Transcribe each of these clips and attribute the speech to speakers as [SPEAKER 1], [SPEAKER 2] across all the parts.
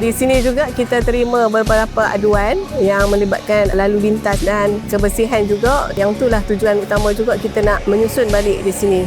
[SPEAKER 1] Di sini juga kita terima beberapa aduan yang melibatkan lalu lintas dan kebersihan juga. Yang itulah tujuan utama juga kita nak menyusun balik di sini.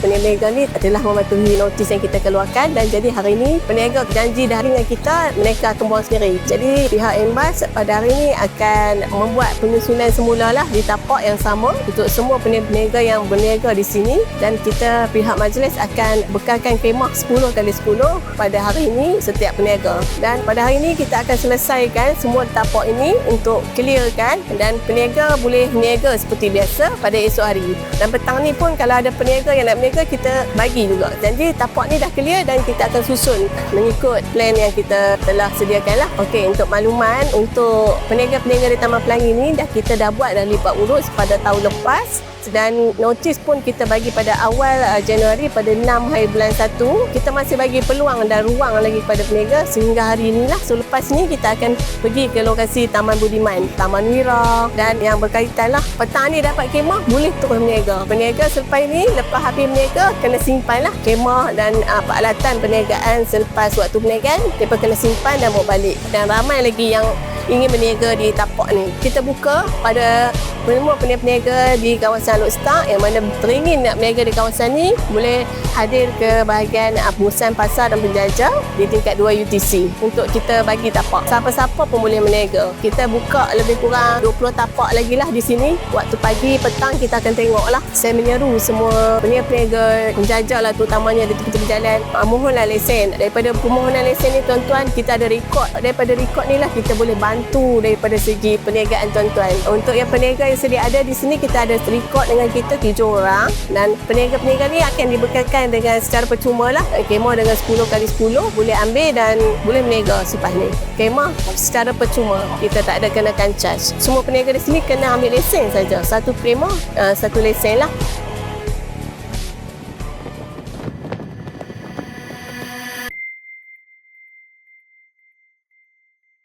[SPEAKER 1] Peniaga ni adalah mematuhi notis yang kita keluarkan dan jadi hari ini peniaga janji dah dengan kita mereka akan buang sendiri. Jadi pihak Embas pada hari ini akan membuat penyusunan semula lah di tapak yang sama untuk semua peniaga yang berniaga di sini dan kita pihak majlis akan bekalkan khemah 10x10 pada hari ini setiap peniaga. Dan pada hari ini kita akan selesaikan semua tapak ini untuk clearkan dan peniaga boleh niaga seperti biasa pada esok hari. Dan petang ni pun kalau ada peniaga yang nak berniaga kita bagi juga. Jadi tapak ni dah clear dan kita akan susun mengikut plan yang kita telah sediakan lah. Okey, untuk makluman untuk peniaga-peniaga di Taman Pelangi ni kita dah buat dah lipat urus pada tahun lepas dan notis pun kita bagi pada awal Januari pada 6 hari bulan 1. Kita masih bagi peluang dan ruang lagi kepada peniaga sehingga hari inilah. So lepas ni kita akan pergi ke lokasi Taman Budiman, Taman Wira dan yang berkaitan lah. Petang ni dapat khemah boleh terus berniaga. Peniaga selepas ini lepas habis berniaga kena simpan lah khemah dan peralatan perniagaan selepas waktu perniagaan mereka kena simpan dan bawa balik. Dan ramai lagi yang ingin berniaga di tapak ni. Kita buka pada semua peniaga di kawasan Alok Star yang mana teringin nak berniaga di kawasan ni boleh hadir ke bahagian pengurusan pasar dan penjajah di tingkat 2 UTC untuk kita bagi tapak. Siapa-siapa pun boleh berniaga. Kita buka lebih kurang 20 tapak lagi lah di sini. Waktu pagi, petang kita akan tengok lah. Saya menyeru semua peniaga penjajah lah terutamanya di tepi-tepi jalan. Mohonlah lesen. Daripada permohonan lesen ni tuan-tuan kita ada rekod. Daripada rekod ni lah kita boleh bantu daripada segi perniagaan tuan-tuan. Untuk yang peniaga yang sedia ada di sini kita ada rekod dengan kita 7 orang dan peniaga-peniaga ni akan dibekalkan dengan secara percuma lah. Khemah dengan 10x10 boleh ambil dan boleh berniaga selepas ni. Khemah secara percuma, kita tak ada kenakan charge. Semua peniaga di sini kena ambil lesen saja. Satu khemah, satu lesen lah.